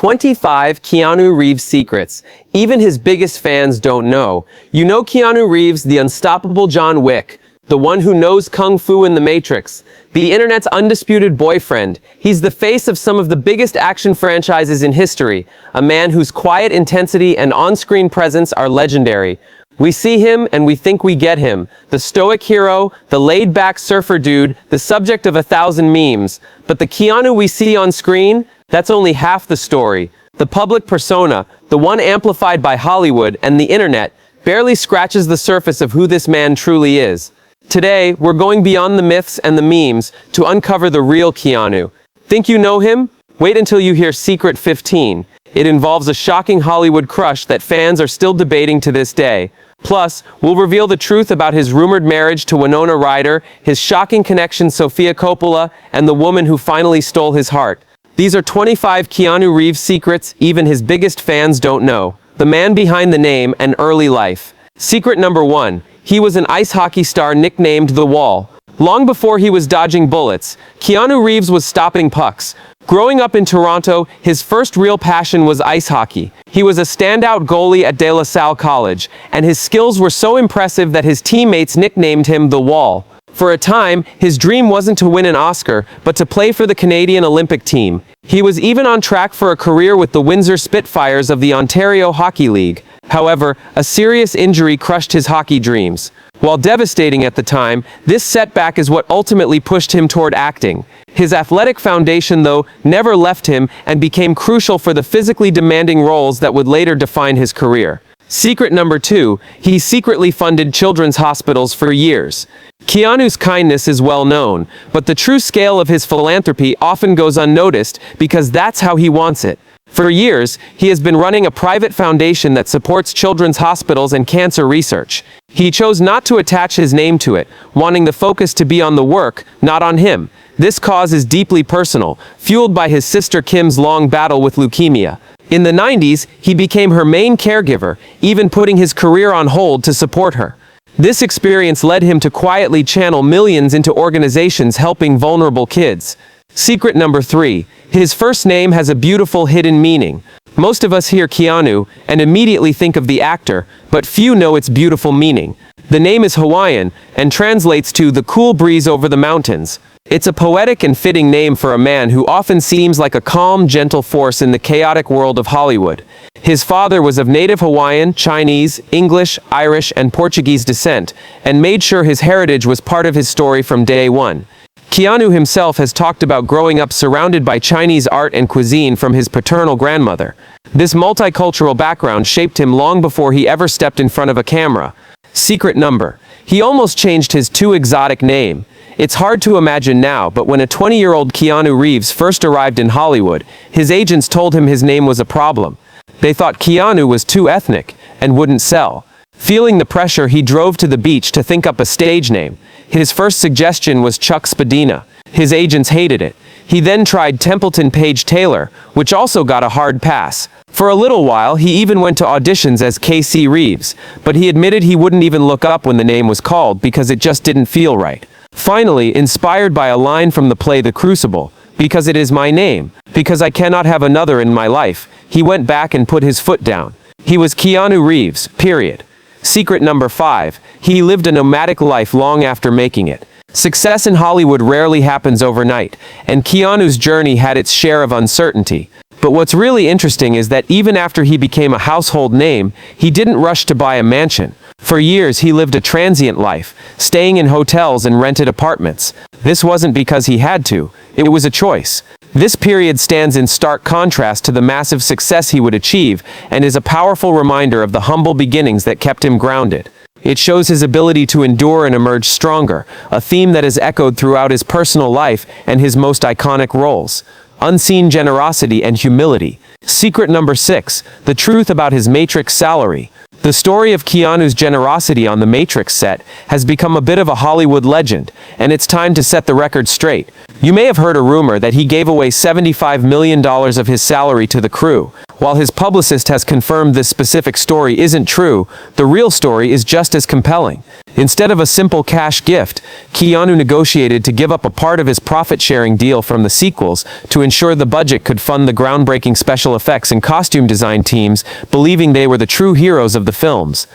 25 Keanu Reeves secrets even his biggest fans don't know. You know Keanu Reeves, the unstoppable John Wick, the one who knows Kung Fu in the Matrix, the internet's undisputed boyfriend. He's the face of some of the biggest action franchises in history, a man whose quiet intensity and on-screen presence are legendary. We see him and we think we get him. The stoic hero, the laid-back surfer dude, the subject of 1,000 memes. But the Keanu we see on screen? That's only half the story. The public persona, the one amplified by Hollywood and the internet, barely scratches the surface of who this man truly is. Today, we're going beyond the myths and the memes to uncover the real Keanu. Think you know him? Wait until you hear Secret 15. It involves a shocking Hollywood crush that fans are still debating to this day. Plus, we'll reveal the truth about his rumored marriage to Winona Ryder, his shocking connection Sofia Coppola, and the woman who finally stole his heart. These are 25 Keanu Reeves secrets even his biggest fans don't know. The man behind the name and early life. Secret number 1. He was an ice hockey star nicknamed The Wall. Long before he was dodging bullets, Keanu Reeves was stopping pucks. Growing up in Toronto, his first real passion was ice hockey. He was a standout goalie at De La Salle College, and his skills were so impressive that his teammates nicknamed him The Wall. For a time, his dream wasn't to win an Oscar, but to play for the Canadian Olympic team. He was even on track for a career with the Windsor Spitfires of the Ontario Hockey League. However, a serious injury crushed his hockey dreams. While devastating at the time, this setback is what ultimately pushed him toward acting. His athletic foundation, though, never left him and became crucial for the physically demanding roles that would later define his career. Secret number 2, he secretly funded children's hospitals for years. Keanu's kindness is well known, but the true scale of his philanthropy often goes unnoticed because that's how he wants it. For years, he has been running a private foundation that supports children's hospitals and cancer research. He chose not to attach his name to it, wanting the focus to be on the work, not on him. This cause is deeply personal, fueled by his sister Kim's long battle with leukemia. In the 90s, he became her main caregiver, even putting his career on hold to support her. This experience led him to quietly channel millions into organizations helping vulnerable kids. Secret number 3. His first name has a beautiful hidden meaning. Most of us hear Keanu and immediately think of the actor, but few know its beautiful meaning. The name is Hawaiian and translates to the cool breeze over the mountains. It's a poetic and fitting name for a man who often seems like a calm, gentle force in the chaotic world of Hollywood. His father was of native Hawaiian, Chinese, English, Irish, and Portuguese descent, and made sure his heritage was part of his story from day one. Keanu himself has talked about growing up surrounded by Chinese art and cuisine from his paternal grandmother. This multicultural background shaped him long before he ever stepped in front of a camera. Secret number. He almost changed his too exotic name. It's hard to imagine now, but when a 20-year-old Keanu Reeves first arrived in Hollywood, his agents told him his name was a problem. They thought Keanu was too ethnic and wouldn't sell. Feeling the pressure, he drove to the beach to think up a stage name. His first suggestion was Chuck Spadina. His agents hated it. He then tried Templeton Page Taylor, which also got a hard pass. For a little while, he even went to auditions as KC Reeves, but he admitted he wouldn't even look up when the name was called because it just didn't feel right. Finally, inspired by a line from the play The Crucible, "Because it is my name, because I cannot have another in my life," he went back and put his foot down. He was Keanu Reeves, period. Secret number 5. He lived a nomadic life long after making it. Success in Hollywood rarely happens overnight, and Keanu's journey had its share of uncertainty. But what's really interesting is that even after he became a household name, he didn't rush to buy a mansion. For years, he lived a transient life, staying in hotels and rented apartments. This wasn't because he had to. It was a choice. This period stands in stark contrast to the massive success he would achieve, and is a powerful reminder of the humble beginnings that kept him grounded. It shows his ability to endure and emerge stronger, a theme that is echoed throughout his personal life and his most iconic roles. Unseen generosity and humility. Secret number 6. The truth about his Matrix salary. The story of Keanu's generosity on the Matrix set has become a bit of a Hollywood legend, and it's time to set the record straight. You may have heard a rumor that he gave away $75 million of his salary to the crew. While his publicist has confirmed this specific story isn't true, the real story is just as compelling. Instead of a simple cash gift, Keanu negotiated to give up a part of his profit-sharing deal from the sequels to ensure the budget could fund the groundbreaking special effects and costume design teams, believing they were the true heroes of the films.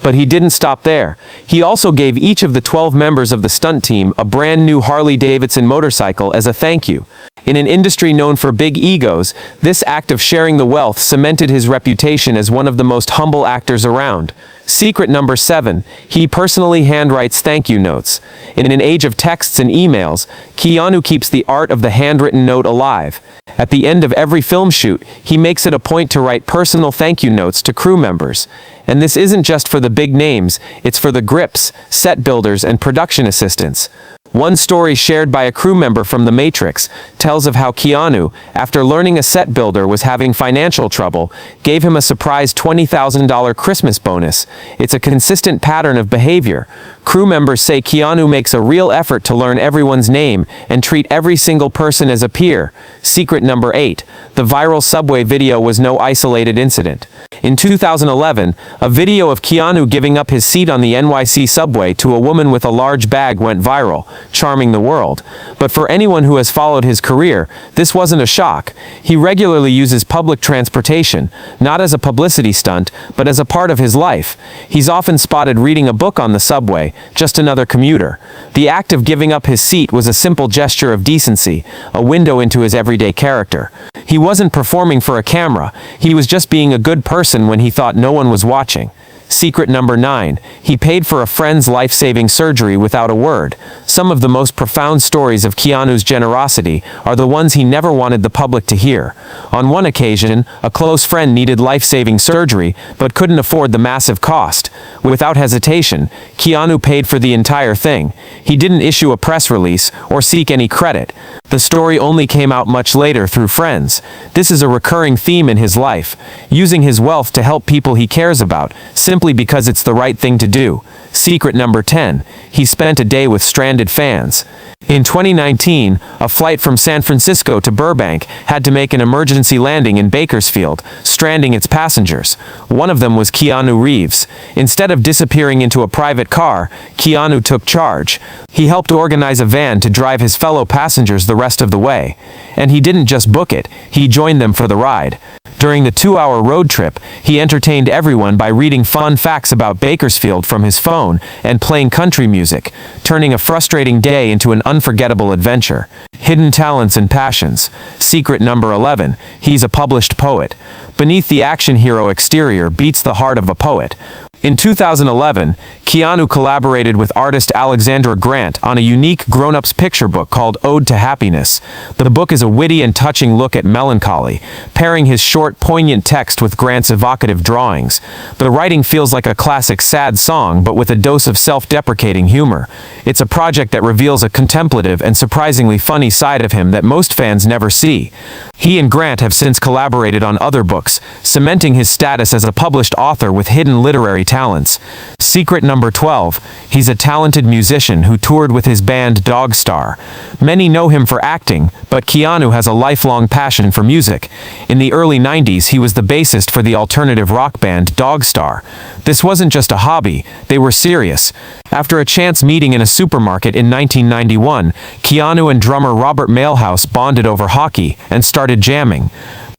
But he didn't stop there. He also gave each of the 12 members of the stunt team a brand new Harley-Davidson motorcycle as a thank you. In an industry known for big egos, this act of sharing the wealth cemented his reputation as one of the most humble actors around. Secret number 7. He personally handwrites thank you notes. In an age of texts and emails, Keanu keeps the art of the handwritten note alive. At the end of every film shoot, he makes it a point to write personal thank you notes to crew members. And this isn't just for the big names, it's for the grips, set builders, and production assistants. One story shared by a crew member from The Matrix tells of how Keanu, after learning a set builder was having financial trouble, gave him a surprise $20,000 Christmas bonus. It's a consistent pattern of behavior. Crew members say Keanu makes a real effort to learn everyone's name and treat every single person as a peer. Secret number 8. The viral subway video was no isolated incident. In 2011, a video of Keanu giving up his seat on the NYC subway to a woman with a large bag went viral, charming the world. But for anyone who has followed his career, this wasn't a shock. He regularly uses public transportation, not as a publicity stunt, but as a part of his life. He's often spotted reading a book on the subway, just another commuter. The act of giving up his seat was a simple gesture of decency, a window into his everyday character. He wasn't performing for a camera, he was just being a good person when he thought no one was watching. Secret number 9. He paid for a friend's life-saving surgery without a word. Some of the most profound stories of Keanu's generosity are the ones he never wanted the public to hear. On one occasion, a close friend needed life-saving surgery, but couldn't afford the massive cost. Without hesitation, Keanu paid for the entire thing. He didn't issue a press release or seek any credit. The story only came out much later through friends. This is a recurring theme in his life, using his wealth to help people he cares about, simply because it's the right thing to do. Secret number 10. He spent a day with stranded fans. In 2019, a flight from San Francisco to Burbank had to make an emergency landing in Bakersfield, stranding its passengers. One of them was Keanu Reeves. Instead of disappearing into a private car, Keanu took charge. He helped organize a van to drive his fellow passengers the rest of the way. And he didn't just book it, he joined them for the ride. During the 2-hour road trip, he entertained everyone by reading fun facts about Bakersfield from his phone and playing country music, turning a frustrating day into an unforgettable adventure. Hidden talents and passions. Secret number 11. He's a published poet. Beneath the action hero exterior beats the heart of a poet. In 2011, Keanu collaborated with artist Alexandra on a unique grown-ups picture book called Ode to Happiness. The book is a witty and touching look at melancholy, pairing his short, poignant text with Grant's evocative drawings. The writing feels like a classic sad song, but with a dose of self-deprecating humor. It's a project that reveals a contemplative and surprisingly funny side of him that most fans never see. He and Grant have since collaborated on other books, cementing his status as a published author with hidden literary talents. Secret number 12. He's a talented musician who toured with his band Dogstar. Many know him for acting, but Keanu has a lifelong passion for music. In the early 90s, he was the bassist for the alternative rock band Dogstar. This wasn't just a hobby, they were serious. After a chance meeting in a supermarket in 1991, Keanu and drummer Robert Mailhouse bonded over hockey and started jamming.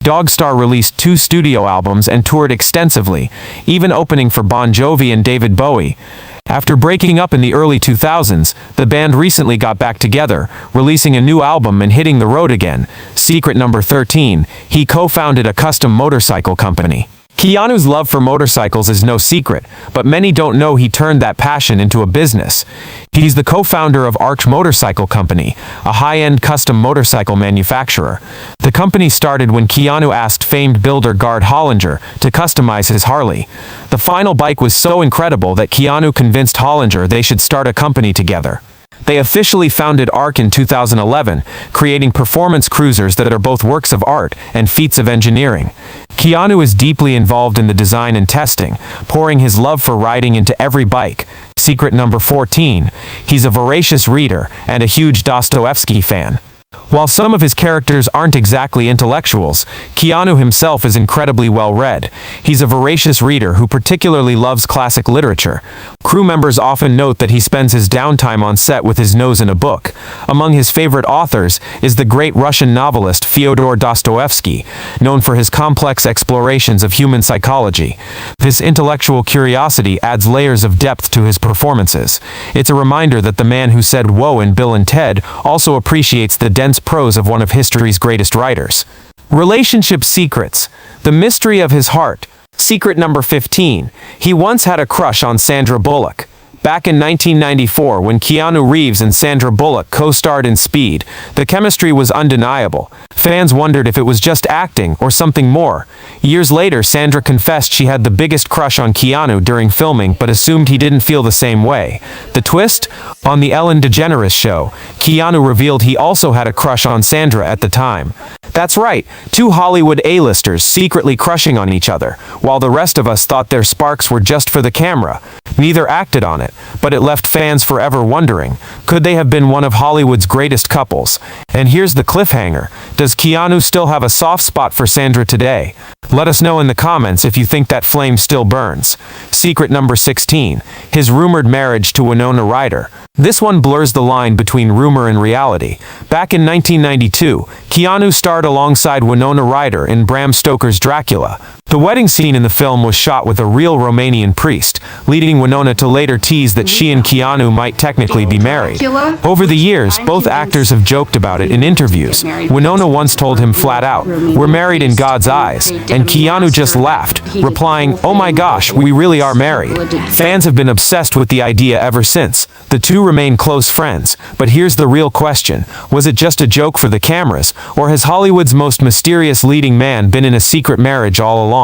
Dogstar released 2 studio albums and toured extensively, even opening for Bon Jovi and David Bowie. After breaking up in the early 2000s, the band recently got back together, releasing a new album and hitting the road again. Secret number 13. He co-founded a custom motorcycle company. Keanu's love for motorcycles is no secret, but many don't know he turned that passion into a business. He's the co-founder of Arch Motorcycle Company, a high-end custom motorcycle manufacturer. The company started when Keanu asked famed builder Gard Hollinger to customize his Harley. The final bike was so incredible that Keanu convinced Hollinger they should start a company together. They officially founded ARC in 2011, creating performance cruisers that are both works of art and feats of engineering. Keanu is deeply involved in the design and testing, pouring his love for riding into every bike. Secret number 14. He's a voracious reader and a huge Dostoevsky fan. While some of his characters aren't exactly intellectuals, Keanu himself is incredibly well-read. He's a voracious reader who particularly loves classic literature. Crew members often note that he spends his downtime on set with his nose in a book. Among his favorite authors is the great Russian novelist Fyodor Dostoevsky, known for his complex explorations of human psychology. This intellectual curiosity adds layers of depth to his performances. It's a reminder that the man who said "whoa" in Bill and Ted also appreciates the dense prose of one of history's greatest writers. Relationship secrets. The mystery of his heart. Secret number 15. He once had a crush on Sandra Bullock. Back in 1994, when Keanu Reeves and Sandra Bullock co-starred in Speed, the chemistry was undeniable. Fans wondered if it was just acting or something more. Years later, Sandra confessed she had the biggest crush on Keanu during filming, but assumed he didn't feel the same way. The twist? On the Ellen DeGeneres show, Keanu revealed he also had a crush on Sandra at the time. That's right, two Hollywood A-listers secretly crushing on each other, while the rest of us thought their sparks were just for the camera. Neither acted on it, but it left fans forever wondering, could they have been one of Hollywood's greatest couples? And here's the cliffhanger. Does Keanu still have a soft spot for Sandra today? Let us know in the comments if you think that flame still burns. Secret number 16. His rumored marriage to Winona Ryder. This one blurs the line between rumor and reality. Back in 1992, Keanu starred alongside Winona Ryder in Bram Stoker's Dracula. The wedding scene in the film was shot with a real Romanian priest, leading Winona to later tease that she and Keanu might technically be married. Over the years, both actors have joked about it in interviews. Winona once told him flat out, "We're married in God's eyes," and Keanu just laughed, replying, "Oh my gosh, we really are married." Fans have been obsessed with the idea ever since. The two remain close friends, but here's the real question. Was it just a joke for the cameras, or has Hollywood's most mysterious leading man been in a secret marriage all along?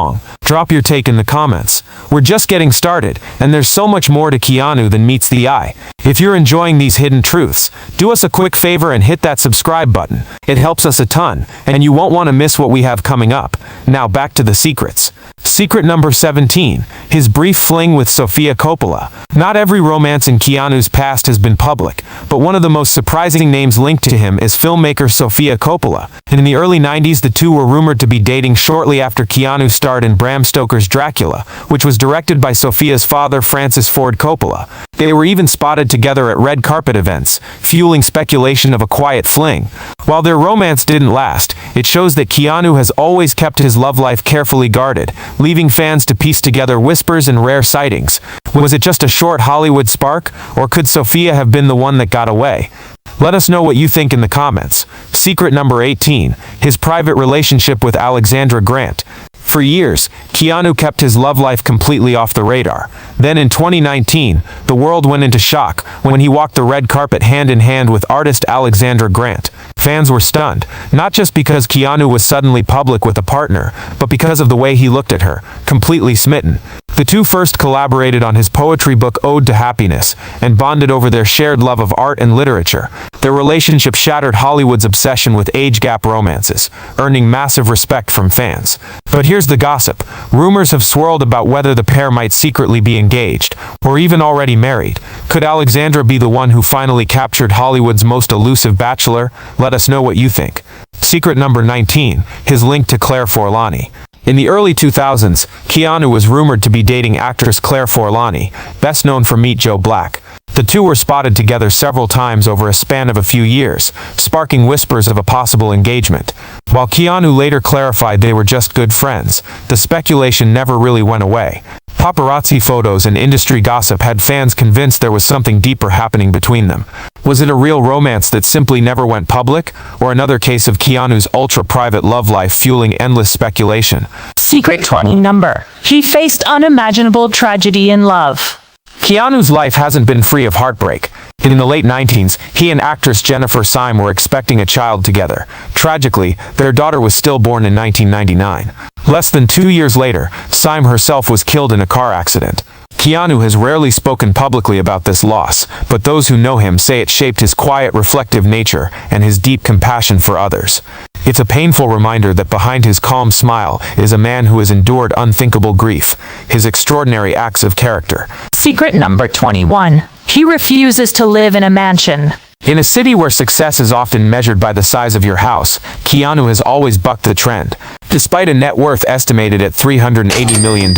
Drop your take in the comments. We're just getting started, and there's so much more to Keanu than meets the eye. If you're enjoying these hidden truths, do us a quick favor and hit that subscribe button. It helps us a ton, and you won't want to miss what we have coming up. Now back to the secrets. Secret number 17. His brief fling with Sofia Coppola. Not every romance in Keanu's past has been public, but one of the most surprising names linked to him is filmmaker Sofia Coppola. In the early 90s, the two were rumored to be dating shortly after Keanu starred in Bram Stoker's Dracula, which was directed by Sofia's father, Francis Ford Coppola. They were even spotted together at red carpet events, fueling speculation of a quiet fling. While their romance didn't last, it shows that Keanu has always kept his love life carefully guarded, leaving fans to piece together whispers and rare sightings. Was it just a short Hollywood spark, or could Sofia have been the one that got away? Let us know what you think in the comments. Secret number 18. His private relationship with Alexandra Grant. For years, Keanu kept his love life completely off the radar. Then in 2019, the world went into shock when he walked the red carpet hand in hand with artist Alexandra Grant. Fans were stunned, not just because Keanu was suddenly public with a partner, but because of the way he looked at her, completely smitten. The two first collaborated on his poetry book Ode to Happiness, and bonded over their shared love of art and literature. Their relationship shattered Hollywood's obsession with age gap romances, earning massive respect from fans. But here's the gossip. Rumors have swirled about whether the pair might secretly be engaged, or even already married. Could Alexandra be the one who finally captured Hollywood's most elusive bachelor? Let us know what you think. Secret number 19. His link to Claire Forlani. In the early 2000s, Keanu was rumored to be dating actress Claire Forlani, best known for Meet Joe Black. The two were spotted together several times over a span of a few years, sparking whispers of a possible engagement. While Keanu later clarified they were just good friends, the speculation never really went away. Paparazzi photos and industry gossip had fans convinced there was something deeper happening between them. Was it a real romance that simply never went public, or another case of Keanu's ultra-private love life fueling endless speculation? Secret 20 number. He faced unimaginable tragedy in love. Keanu's life hasn't been free of heartbreak. In the late 90s, he and actress Jennifer Syme were expecting a child together. Tragically, their daughter was still born in 1999. Less than 2 years later, Syme herself was killed in a car accident. Keanu has rarely spoken publicly about this loss, but those who know him say it shaped his quiet, reflective nature and his deep compassion for others. It's a painful reminder that behind his calm smile is a man who has endured unthinkable grief, his extraordinary acts of character. Secret number 21. He refuses to live in a mansion. In a city where success is often measured by the size of your house, Keanu has always bucked the trend. Despite a net worth estimated at $380 million,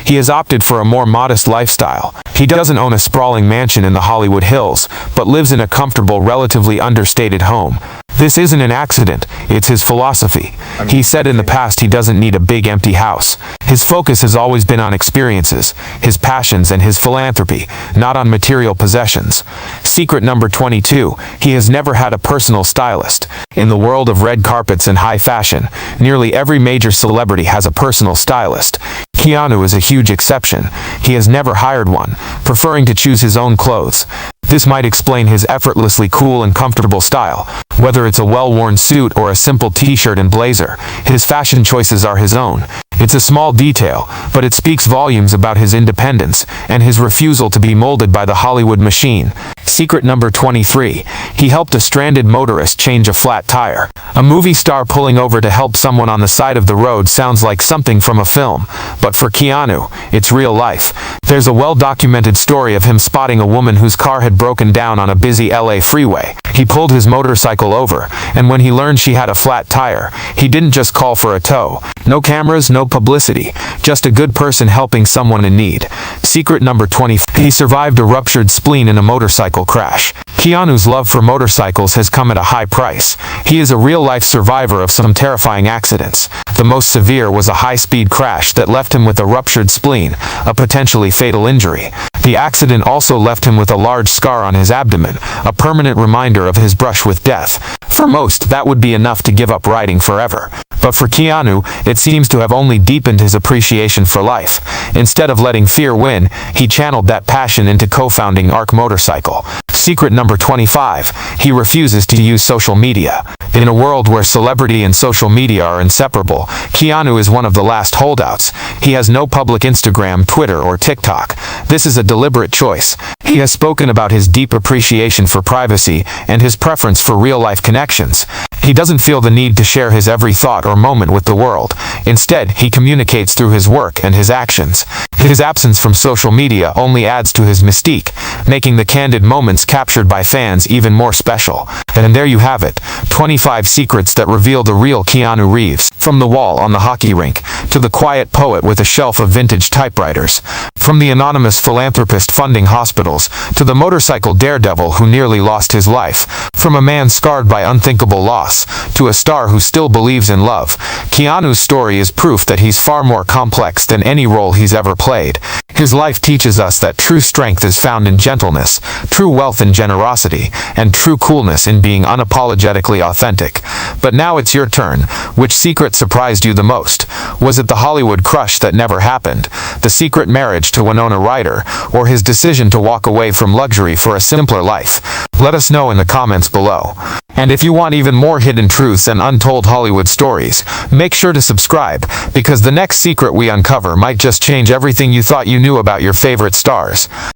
he has opted for a more modest lifestyle. He doesn't own a sprawling mansion in the Hollywood Hills, but lives in a comfortable, relatively understated home. This isn't an accident, it's his philosophy. He said in the past he doesn't need a big empty house. His focus has always been on experiences, his passions and his philanthropy, not on material possessions. Secret number 22, he has never had a personal stylist. In the world of red carpets and high fashion, nearly every major celebrity has a personal stylist. Keanu is a huge exception. He has never hired one, preferring to choose his own clothes. This might explain his effortlessly cool and comfortable style. Whether it's a well-worn suit or a simple t-shirt and blazer, his fashion choices are his own. It's a small detail, but it speaks volumes about his independence and his refusal to be molded by the Hollywood machine. Secret number 23. He helped a stranded motorist change a flat tire. A movie star pulling over to help someone on the side of the road sounds like something from a film, but for Keanu, it's real life. There's a well-documented story of him spotting a woman whose car had broken down on a busy LA freeway. He pulled his motorcycle over, and when he learned she had a flat tire, he didn't just call for a tow. No cameras, no publicity, just a good person helping someone in need. Secret number 20. He survived a ruptured spleen in a motorcycle crash. Keanu's love for motorcycles has come at a high price. He is a real-life survivor of some terrifying accidents. The most severe was a high-speed crash that left him with a ruptured spleen, a potentially fatal injury. The accident also left him with a large scar on his abdomen, a permanent reminder of his brush with death. For most, that would be enough to give up riding forever. But for Keanu, it seems to have only deepened his appreciation for life. Instead of letting fear win, he channeled that passion into co-founding Arc Motorcycle. Secret number 25. He refuses to use social media. In a world where celebrity and social media are inseparable, Keanu is one of the last holdouts. He has no public Instagram, Twitter, or TikTok. This is a deliberate choice. He has spoken about his deep appreciation for privacy and his preference for real-life connections. He doesn't feel the need to share his every thought or moment with the world. Instead, he communicates through his work and his actions. His absence from social media only adds to his mystique, making the candid moments captured by fans even more special. And there you have it, 25 secrets that reveal the real Keanu Reeves. From the wall on the hockey rink, to the quiet poet with a shelf of vintage typewriters. From the anonymous philanthropist funding hospitals, to the motorcycle daredevil who nearly lost his life. From a man scarred by unthinkable loss, to a star who still believes in love. Keanu's story is proof that he's far more complex than any role he's ever played. His life teaches us that true strength is found in gentleness, true wealth in generosity, and true coolness in being unapologetically authentic. But now it's your turn. Which secret surprised you the most? Was it the Hollywood crush that never happened, the secret marriage to Winona Ryder, or his decision to walk away from luxury for a simpler life? Let us know in the comments below. And if you want even more hidden truths and untold Hollywood stories, make sure to subscribe, because the next secret we uncover might just change everything you thought you knew about your favorite stars.